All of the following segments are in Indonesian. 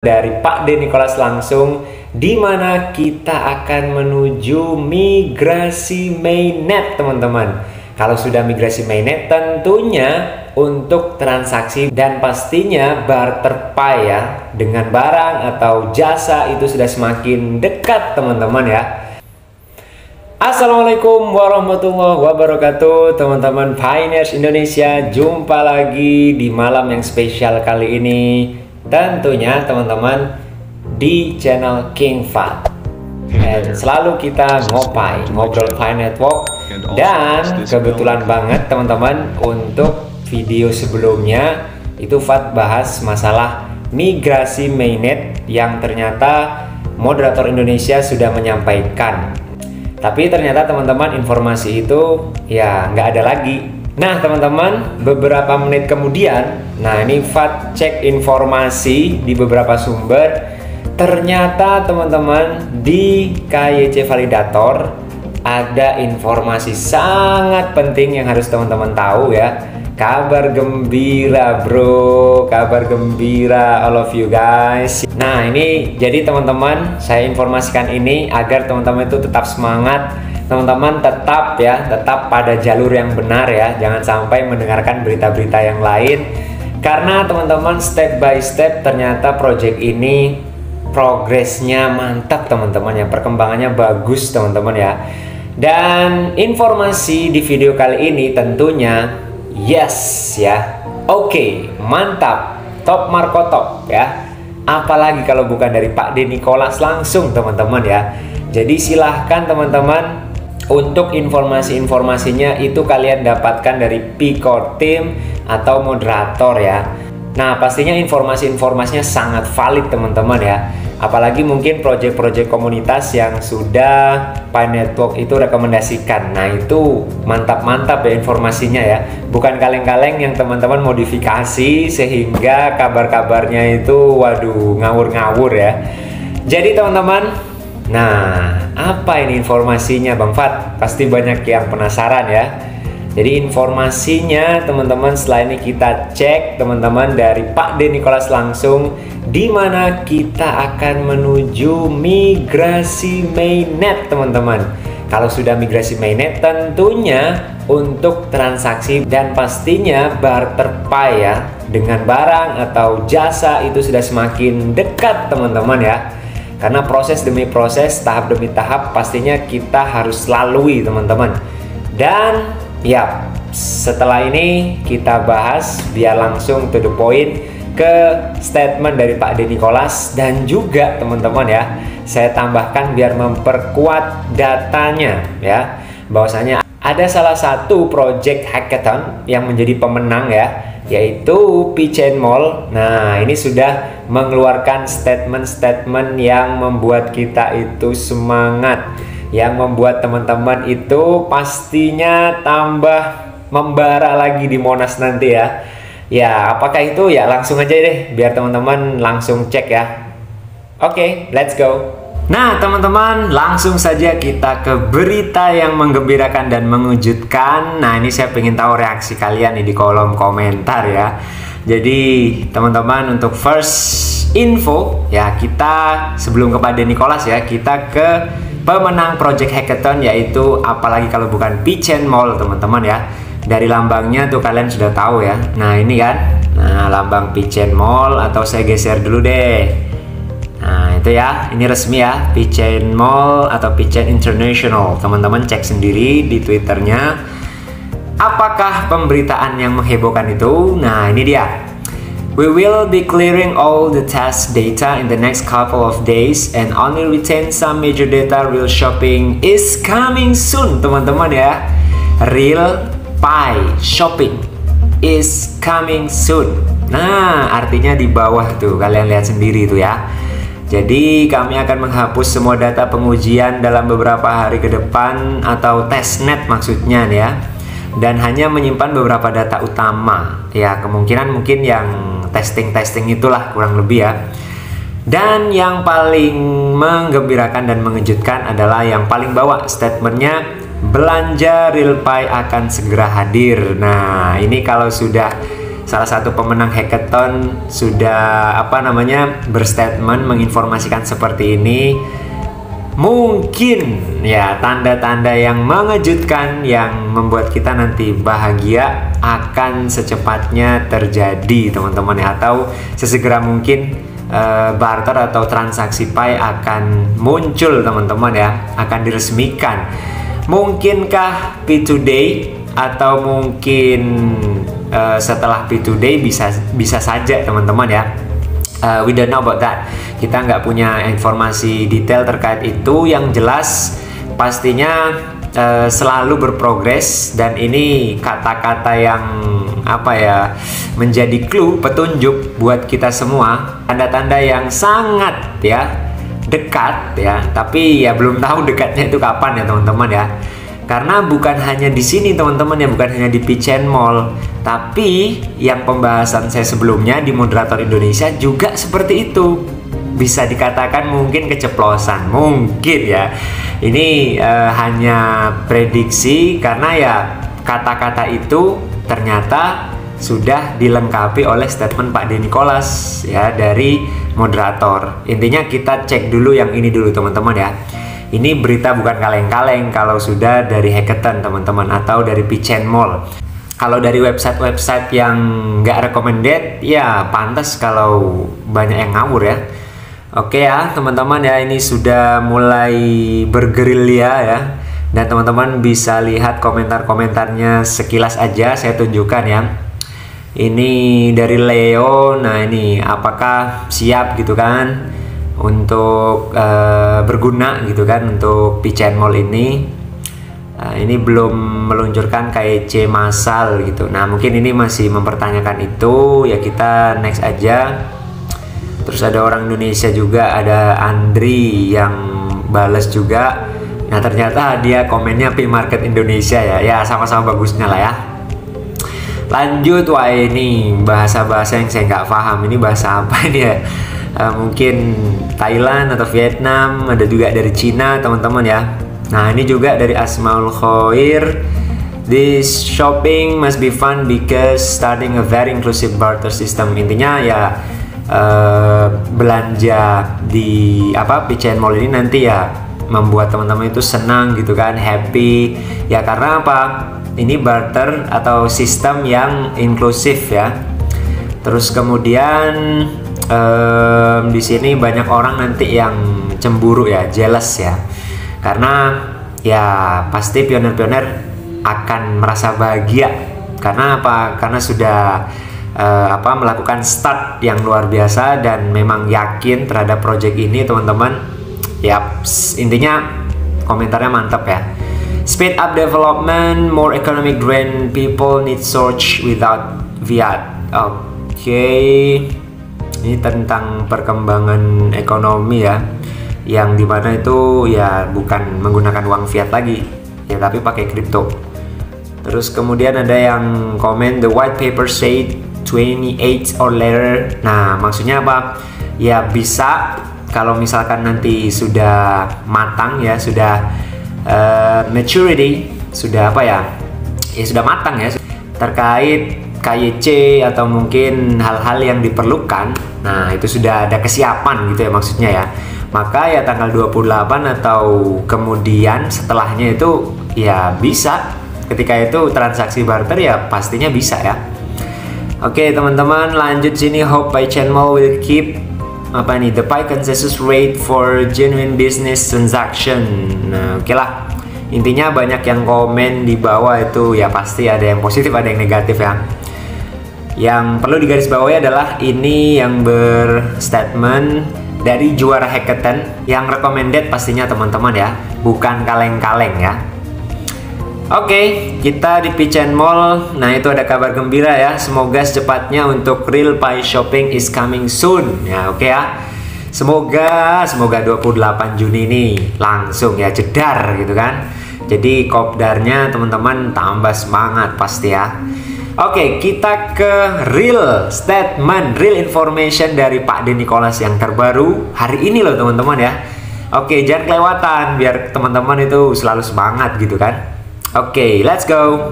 dari Pak De Nicholas langsung, di mana kita akan menuju migrasi mainnet, teman-teman. Kalau sudah migrasi mainnet, tentunya untuk transaksi dan pastinya barter pay ya, dengan barang atau jasa itu sudah semakin dekat, teman-teman ya. Assalamualaikum warahmatullahi wabarakatuh, teman-teman Pioneers Indonesia. Jumpa lagi di malam yang spesial kali ini, tentunya teman-teman di channel King Fat. Dan selalu kita ngobrol Pi Network. Dan kebetulan banget teman-teman, untuk video sebelumnya itu Fat bahas masalah migrasi mainnet yang ternyata moderator Indonesia sudah menyampaikan. Tapi ternyata teman-teman informasi itu ya nggak ada lagi. Nah teman-teman, beberapa menit kemudian, nah ini Fat cek informasi di beberapa sumber. Ternyata teman-teman di KYC Validator ada informasi sangat penting yang harus teman-teman tahu ya. Kabar gembira bro, kabar gembira all of you guys. Nah ini jadi teman-teman, saya informasikan ini agar teman-teman itu tetap semangat, teman-teman tetap pada jalur yang benar ya. Jangan sampai mendengarkan berita-berita yang lain, karena teman-teman step by step ternyata project ini progresnya mantap teman-teman ya, perkembangannya bagus teman-teman ya. Dan informasi di video kali ini tentunya yes ya, oke, mantap, top Marco top ya. Apalagi kalau bukan dari Pak De Nicholas langsung teman-teman ya. Jadi silahkan teman-teman, untuk informasi-informasinya itu kalian dapatkan dari P-Core Team atau moderator ya. Nah pastinya informasi-informasinya sangat valid teman-teman ya. Apalagi mungkin proyek-proyek komunitas yang sudah Pi Network itu rekomendasikan. Nah itu mantap-mantap ya informasinya ya. Bukan kaleng-kaleng yang teman-teman modifikasi sehingga kabar-kabarnya itu waduh ngawur-ngawur ya. Jadi teman-teman, nah apa ini informasinya Bang Fat? Pasti banyak yang penasaran ya. Jadi informasinya teman-teman setelah ini kita cek teman-teman dari Pak De Nicholas langsung, di mana kita akan menuju migrasi mainnet teman-teman. Kalau sudah migrasi mainnet tentunya untuk transaksi dan pastinya barter pay ya, dengan barang atau jasa itu sudah semakin dekat teman-teman ya. Karena proses demi proses, tahap demi tahap pastinya kita harus lalui teman-teman. Dan ya, setelah ini kita bahas biar langsung to the point ke statement dari Pak De Nicholas. Dan juga teman-teman ya, saya tambahkan biar memperkuat datanya ya, bahwasanya ada salah satu project hackathon yang menjadi pemenang ya, yaitu P-Chain Mall. Nah ini sudah mengeluarkan statement-statement yang membuat kita itu semangat, yang membuat teman-teman itu pastinya tambah membara lagi di Monas nanti ya. Ya apakah itu ya, langsung aja deh biar teman-teman langsung cek ya. Oke, let's go. Nah teman-teman, langsung saja kita ke berita yang menggembirakan dan mengejutkan. Nah ini saya pengen tahu reaksi kalian nih di kolom komentar ya. Jadi teman-teman, untuk first info ya, kita sebelum ke Pak De Nicholas ya, kita ke pemenang project hackathon, yaitu apalagi kalau bukan P-Chain Mall teman-teman ya. Dari lambangnya tuh kalian sudah tahu ya. Nah ini kan, nah lambang P-Chain Mall, atau saya geser dulu deh. Nah itu ya, ini resmi ya, P-Chain Mall atau P-Chain International. Teman-teman cek sendiri di Twitternya. Apakah pemberitaan yang menghebohkan itu? Nah ini dia. We will be clearing all the test data in the next couple of days and only retain some major data. Real shopping is coming soon teman-teman ya. Real Pi shopping is coming soon. Nah artinya di bawah tuh, kalian lihat sendiri tuh ya. Jadi kami akan menghapus semua data pengujian dalam beberapa hari ke depan, atau testnet maksudnya nih ya. Dan hanya menyimpan beberapa data utama ya, kemungkinan mungkin yang testing itulah kurang lebih ya. Dan yang paling menggembirakan dan mengejutkan adalah yang paling bawah, statementnya belanja real Pi akan segera hadir. Nah ini kalau sudah salah satu pemenang hackathon sudah berstatement menginformasikan seperti ini. Mungkin ya tanda-tanda yang mengejutkan yang membuat kita nanti bahagia akan secepatnya terjadi, teman-teman ya, atau sesegera mungkin barter atau transaksi Pi akan muncul, teman-teman ya, akan diresmikan. Mungkinkah P2Day atau mungkin setelah P2Day bisa saja, teman-teman ya. We don't know about that. Kita nggak punya informasi detail terkait itu. Yang jelas pastinya selalu berprogres, dan ini kata-kata yang menjadi clue, petunjuk buat kita semua, tanda-tanda yang sangat dekat ya, tapi ya belum tahu dekatnya itu kapan ya, teman-teman ya. Karena bukan hanya di sini, teman-teman ya, bukan hanya di Pitchen Mall, tapi yang pembahasan saya sebelumnya di Moderator Indonesia juga seperti itu. Bisa dikatakan mungkin keceplosan, mungkin ya. Ini hanya prediksi, karena ya kata-kata itu ternyata sudah dilengkapi oleh statement Pak Denny Nicholas ya dari Moderator. Intinya kita cek dulu yang ini dulu, teman-teman ya. Ini berita bukan kaleng-kaleng kalau sudah dari hackathon, teman-teman, atau dari Pitchen Mall. Kalau dari website-website yang nggak recommended, ya pantas kalau banyak yang ngawur ya. Oke ya, teman-teman ya, ini sudah mulai bergerilya ya. Dan teman-teman bisa lihat komentar-komentarnya sekilas aja, saya tunjukkan ya. Ini dari Leo, nah ini apakah siap gitu kan untuk berguna gitu kan untuk Pitchen Mall ini. Ini belum meluncurkan KIC massal gitu. Nah mungkin ini masih mempertanyakan itu ya, kita next aja. Terus ada orang Indonesia juga, ada Andri yang bales juga. Nah ternyata dia komennya P Market Indonesia ya. Ya sama-sama bagusnya lah ya. Lanjut, wah ini bahasa-bahasa yang saya nggak paham. Ini bahasa apa ini ya? Mungkin Thailand atau Vietnam, ada juga dari Cina, teman-teman ya. Nah ini juga dari Asmaul Khoir. This shopping must be fun because starting a very inclusive barter system. Intinya ya belanja di Pitchen Mall ini nanti ya membuat teman-teman itu senang gitu kan, happy ya, karena apa? Ini barter atau sistem yang inklusif ya. Terus kemudian di sini banyak orang nanti yang cemburu ya, jealous ya, karena ya pasti pionir-pionir akan merasa bahagia. Karena apa? Karena sudah melakukan start yang luar biasa dan memang yakin terhadap project ini, teman-teman. Ya, intinya komentarnya mantap ya. Speed up development, more economic drain, people need search without fiat. Oke. Ini tentang perkembangan ekonomi ya, yang dimana itu ya bukan menggunakan uang fiat lagi ya, tapi pakai kripto. Terus kemudian ada yang komen the white paper said 28 or later. Nah maksudnya apa? Ya bisa kalau misalkan nanti sudah matang ya, sudah maturity, sudah ya sudah matang ya terkait KYC atau mungkin hal-hal yang diperlukan. Nah itu sudah ada kesiapan gitu ya maksudnya ya. Maka ya tanggal 28 atau kemudian setelahnya itu ya bisa. Ketika itu transaksi barter ya pastinya bisa ya. Oke teman-teman, lanjut sini. Hope Pitchen Mall will keep the Pi consensus rate for genuine business transaction. Nah oke lah, intinya banyak yang komen di bawah itu ya, pasti ada yang positif ada yang negatif ya. Yang perlu digarisbawahi adalah ini yang berstatement dari juara hackathon yang recommended pastinya, teman-teman ya, bukan kaleng-kaleng ya. Oke, kita di Pitchen Mall. Nah itu ada kabar gembira ya, semoga secepatnya untuk real Pi shopping is coming soon ya. Oke ya, semoga 28 Juni ini langsung ya jedar gitu kan. Jadi kopdarnya teman-teman tambah semangat pasti ya. Oke, kita ke real statement, real information dari Pak Denny Nicholas yang terbaru hari ini loh teman-teman ya. Oke, jangan kelewatan biar teman-teman itu selalu semangat gitu kan. Oke, let's go.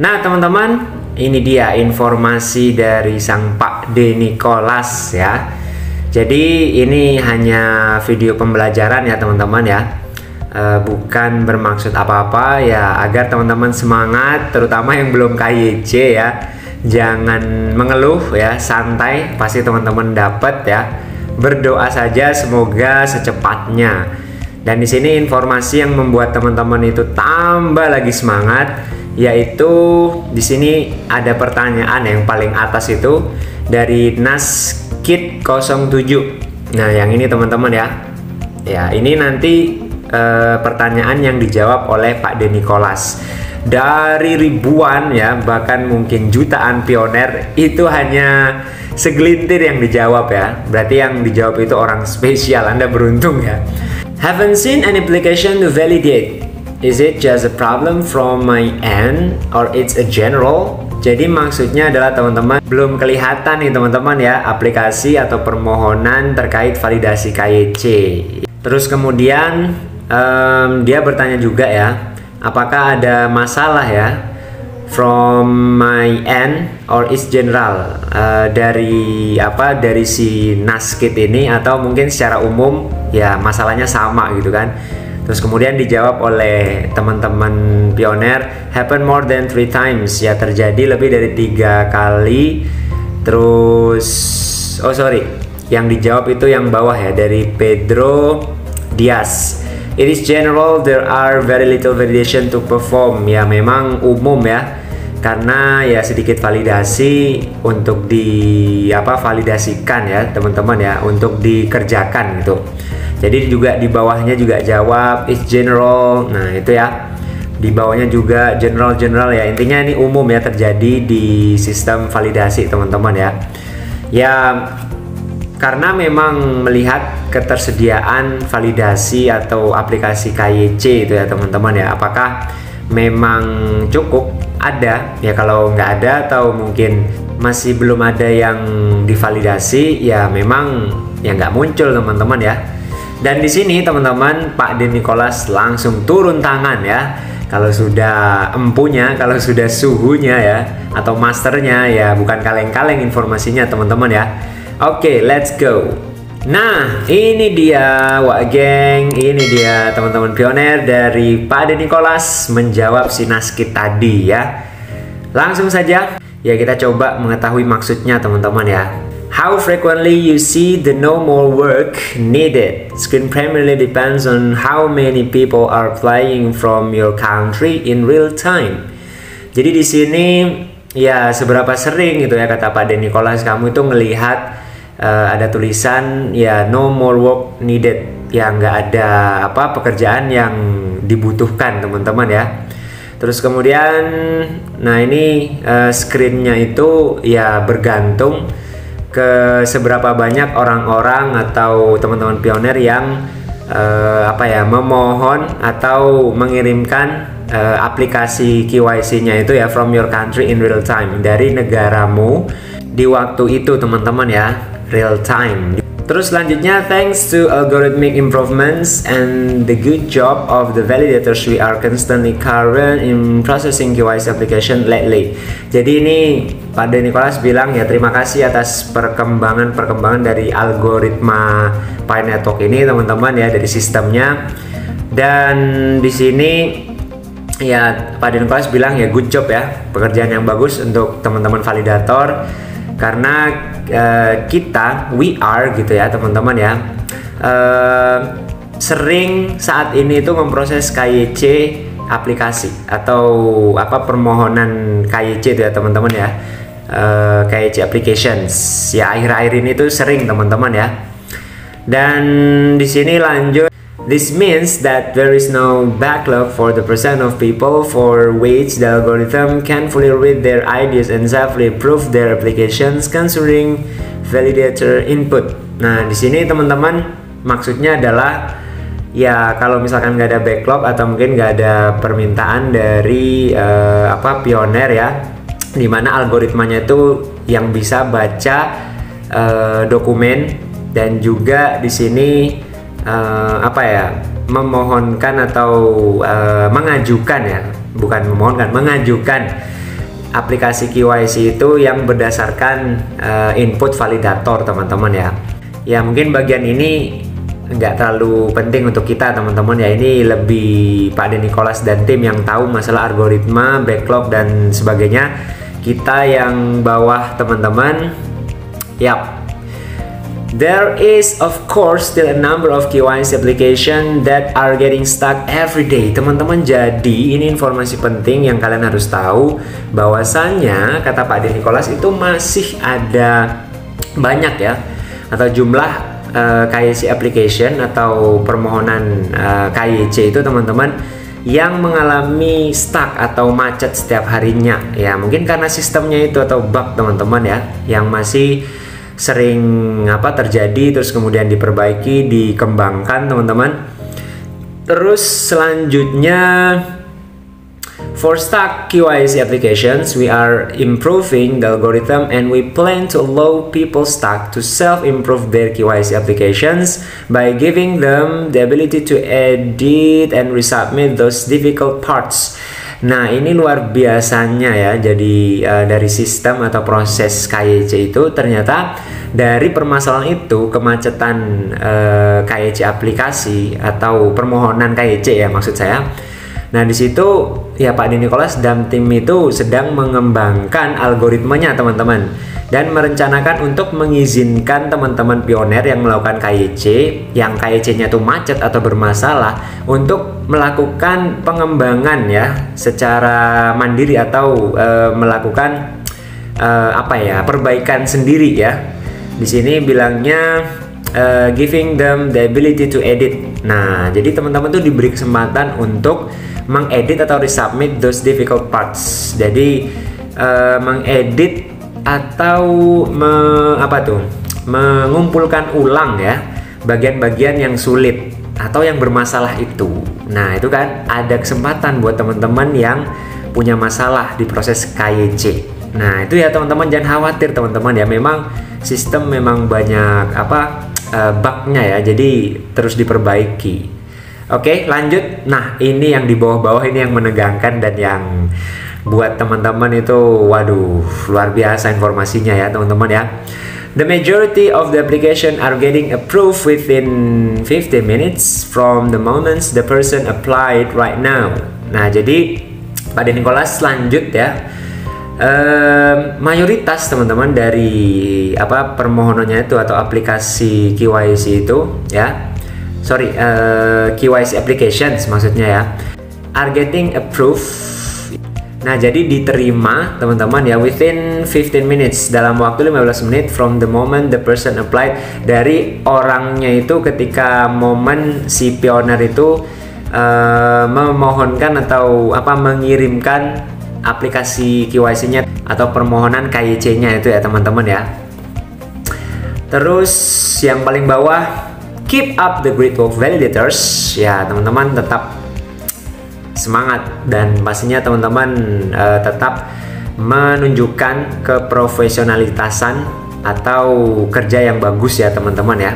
Nah teman-teman, ini dia informasi dari sang Pak De Nicolas ya. Jadi ini hanya video pembelajaran ya teman-teman ya. Bukan bermaksud apa-apa ya, agar teman-teman semangat, terutama yang belum KYC ya. Jangan mengeluh ya, santai, pasti teman-teman dapat ya. Berdoa saja semoga secepatnya. Dan di sini informasi yang membuat teman-teman itu tambah lagi semangat, yaitu di sini ada pertanyaan yang paling atas itu dari Naskit 07. Nah, yang ini teman-teman ya. Ya, ini nanti pertanyaan yang dijawab oleh Pak De Nicolas. Dari ribuan ya, bahkan mungkin jutaan pioner, itu hanya segelintir yang dijawab ya. Berarti yang dijawab itu orang spesial, Anda beruntung ya. Haven't seen an application to validate. Is it just a problem from my end or it's a general? Jadi maksudnya adalah teman-teman belum kelihatan nih teman-teman ya aplikasi atau permohonan terkait validasi KYC. Terus kemudian dia bertanya juga ya, apakah ada masalah ya from my end or is general, dari si Naskit ini, atau mungkin secara umum ya masalahnya sama gitu kan. Terus kemudian dijawab oleh teman-teman pioner, happen more than 3 times, ya terjadi lebih dari 3 kali. Terus yang dijawab itu yang bawah ya, dari Pedro Diaz. It is general, there are very little validation to perform. Ya memang umum ya, karena ya sedikit validasi untuk validasikan ya teman-teman ya, untuk dikerjakan gitu. Jadi juga di bawahnya juga jawab is general. Nah itu ya, di bawahnya juga general ya, intinya ini umum ya, terjadi di sistem validasi teman-teman ya. Ya karena memang melihat ketersediaan validasi atau aplikasi KYC itu ya teman-teman ya, apakah memang cukup ada ya, kalau nggak ada atau mungkin masih belum ada yang divalidasi ya memang ya nggak muncul teman-teman ya. Dan di sini teman-teman Pak De Nicolas langsung turun tangan ya, kalau sudah empunya, kalau sudah suhunya ya, atau masternya ya, bukan kaleng-kaleng informasinya teman-teman ya. Oke, let's go. Nah, ini dia Wak Geng, ini dia teman-teman pioner dari Pak De Nicolas menjawab si Naskit tadi ya. Langsung saja ya kita coba mengetahui maksudnya teman-teman ya. How frequently you see the no more work needed? Screen primarily depends on how many people are applying from your country in real time. Jadi di sini ya seberapa sering gitu ya, kata Pak De Nicolas, kamu itu ngelihat ada tulisan ya no more work needed, ya nggak ada pekerjaan yang dibutuhkan teman-teman ya. Terus kemudian nah ini screennya itu ya bergantung ke seberapa banyak orang-orang atau teman-teman pioner yang memohon atau mengirimkan aplikasi KYC-nya itu ya from your country in real time, dari negaramu di waktu itu teman-teman ya, real time. Terus selanjutnya, thanks to algorithmic improvements and the good job of the validators, we are constantly current in processing KYC application lately. Jadi ini Pak De Nicolas bilang ya, terima kasih atas perkembangan dari algoritma Pi Network ini teman-teman ya, dari sistemnya. Dan di sini ya Pak De Nicolas bilang ya good job ya, pekerjaan yang bagus untuk teman-teman validator. Karena we are gitu ya teman-teman ya, sering saat ini itu memproses KYC aplikasi atau permohonan KYC itu ya teman-teman ya, KYC applications ya, akhir-akhir ini tuh sering teman-teman ya. Dan di sini lanjut, this means that there is no backlog for the percent of people for which the algorithm can fully read their IDs and safely approve their applications considering validator input. Nah, di sini teman-teman maksudnya adalah ya kalau misalkan nggak ada backlog atau mungkin nggak ada permintaan dari pioner ya, dimana algoritmanya itu yang bisa baca dokumen, dan juga di sini memohonkan atau mengajukan ya, bukan memohonkan, mengajukan aplikasi KYC itu yang berdasarkan input validator teman-teman ya. Ya mungkin bagian ini nggak terlalu penting untuk kita teman-teman ya. Ini lebih Pak De Nicholas dan tim yang tahu masalah algoritma, backlog dan sebagainya. Kita yang bawah teman-teman. Yap. There is of course still a number of KYC application that are getting stuck every day. Teman-teman, jadi ini informasi penting yang kalian harus tahu, bahwasannya kata Pak De Nicholas itu masih ada banyak ya, atau jumlah KYC application atau permohonan KYC itu teman-teman yang mengalami stuck atau macet setiap harinya ya. Mungkin karena sistemnya itu atau bug teman-teman ya, yang masih sering terjadi, terus kemudian diperbaiki, dikembangkan teman-teman. Terus selanjutnya, for stuck KYC applications, we are improving the algorithm and we plan to allow people stuck to self-improve their KYC applications by giving them the ability to edit and resubmit those difficult parts. Nah, ini luar biasanya ya. Jadi dari sistem atau proses KYC itu ternyata dari permasalahan itu, kemacetan KYC aplikasi atau permohonan KYC ya maksud saya. Nah, di situ ya Pak De Nicholas dan tim itu sedang mengembangkan algoritmanya teman-teman, dan merencanakan untuk mengizinkan teman-teman pioner yang melakukan KYC, yang KYC-nya itu macet atau bermasalah, untuk melakukan pengembangan ya secara mandiri atau melakukan perbaikan sendiri ya. Di sini bilangnya giving them the ability to edit. Nah, jadi teman-teman tuh diberi kesempatan untuk mengedit atau resubmit those difficult parts. Jadi mengedit atau mengumpulkan ulang ya bagian-bagian yang sulit atau yang bermasalah itu. Nah, itu kan ada kesempatan buat teman-teman yang punya masalah di proses KYC. Nah, itu ya teman-teman, jangan khawatir teman-teman ya. Memang sistem memang banyak bugnya ya, jadi terus diperbaiki. Oke, lanjut. Nah, ini yang di bawah-bawah ini yang menegangkan dan yang buat teman-teman itu waduh luar biasa informasinya ya teman-teman ya. The majority of the application are getting approved within 15 minutes from the moments the person applied right now. Nah, jadi Pak De Nicholas lanjut ya. Mayoritas teman-teman dari permohonannya itu atau aplikasi KYC itu ya. KYC applications maksudnya ya, are getting approved. Nah, jadi diterima teman-teman ya within 15 minutes, dalam waktu 15 menit from the moment the person applied, dari orangnya itu ketika momen si pioner itu memohonkan atau mengirimkan aplikasi KYC-nya atau permohonan KYC-nya itu ya teman-teman ya. Terus yang paling bawah, keep up the great work validators ya teman-teman, tetap semangat dan pastinya teman-teman tetap menunjukkan keprofesionalitasan atau kerja yang bagus ya teman-teman ya.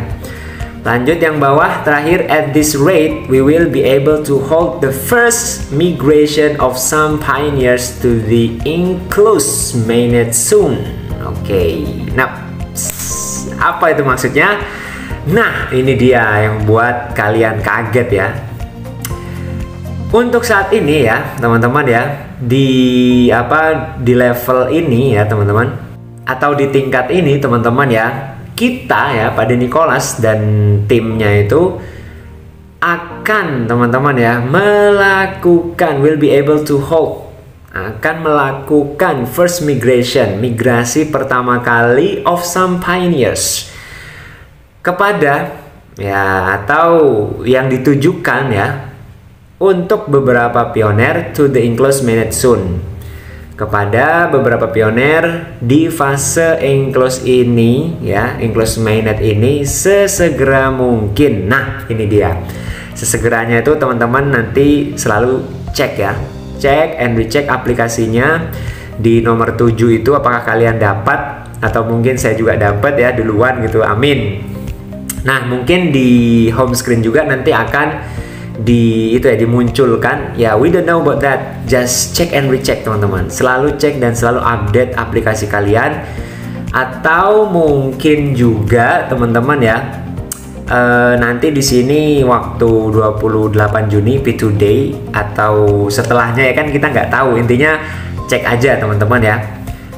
Lanjut yang bawah terakhir, at this rate we will be able to hold the first migration of some pioneers to the inclusive mainnet soon. Oke. Nah, apa itu maksudnya? Nah, ini dia yang buat kalian kaget ya. Untuk saat ini ya teman-teman ya, di level ini ya teman-teman, atau di tingkat ini teman-teman ya, kita ya Pak De Nicholas dan timnya itu akan teman-teman ya melakukan, will be able to hold, akan melakukan first migration, migrasi pertama kali of some pioneers kepada ya, atau yang ditujukan ya untuk beberapa pioner to the enclosed mainnet soon, kepada beberapa pioner di fase enclosed ini ya, enclosed mainnet ini sesegera mungkin. Nah, ini dia sesegeranya itu teman-teman nanti selalu cek ya, cek and recheck aplikasinya di nomor 7 itu, apakah kalian dapat atau mungkin saya juga dapat ya duluan gitu, amin. Nah, mungkin di home screen juga nanti akan itu ya dimunculkan, ya we don't know about that. Just check and recheck teman-teman. Selalu cek dan selalu update aplikasi kalian. Atau mungkin juga teman-teman ya, nanti di sini waktu 28 Juni P2 Day atau setelahnya ya kan, kita nggak tahu. Intinya cek aja teman-teman ya.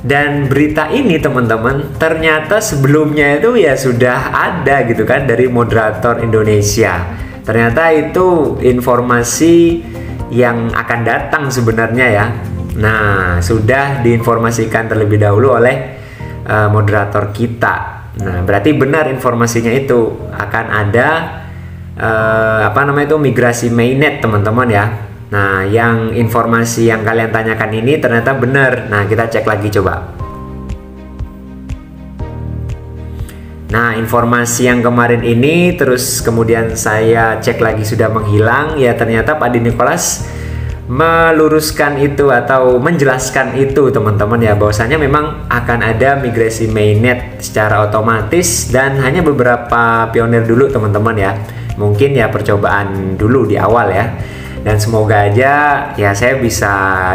Dan berita ini teman-teman ternyata sebelumnya itu ya sudah ada gitu kan dari moderator Indonesia. Ternyata itu informasi yang akan datang sebenarnya ya. Nah, sudah diinformasikan terlebih dahulu oleh moderator kita. Nah, berarti benar informasinya itu akan ada migrasi mainnet teman-teman ya. Nah, yang informasi yang kalian tanyakan ini ternyata benar. Nah, kita cek lagi coba. Nah, informasi yang kemarin ini terus kemudian saya cek lagi sudah menghilang. Ya, ternyata Pak Adi Nicholas meluruskan itu atau menjelaskan itu teman-teman ya, bahwasanya memang akan ada migrasi mainnet secara otomatis dan hanya beberapa pionir dulu teman-teman ya. Mungkin ya percobaan dulu di awal ya. Dan semoga aja ya saya bisa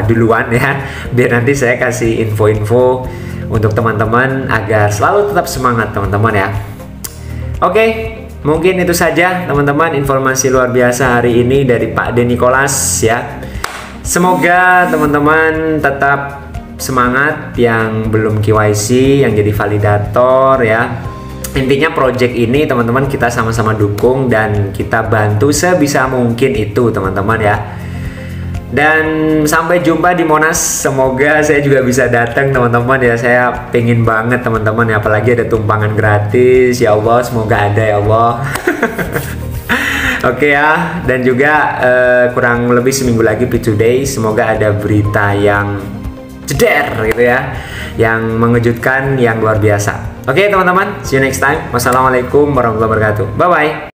duluan ya, biar nanti saya kasih info-info untuk teman-teman agar selalu tetap semangat teman-teman ya. Oke, mungkin itu saja teman-teman informasi luar biasa hari ini dari Pak Adi Nicholas ya. Semoga teman-teman tetap semangat yang belum KYC, yang jadi validator ya. Intinya project ini teman-teman kita sama-sama dukung dan kita bantu sebisa mungkin itu teman-teman ya. Dan sampai jumpa di Monas. Semoga saya juga bisa datang teman-teman ya. Saya pengen banget teman-teman ya, apalagi ada tumpangan gratis. Ya Allah, semoga ada ya Allah. Oke ya, dan juga kurang lebih seminggu lagi P2 Day. Semoga ada berita yang jeder gitu ya, yang mengejutkan, yang luar biasa. Oke teman-teman, see you next time. Wassalamualaikum warahmatullahi wabarakatuh. Bye bye.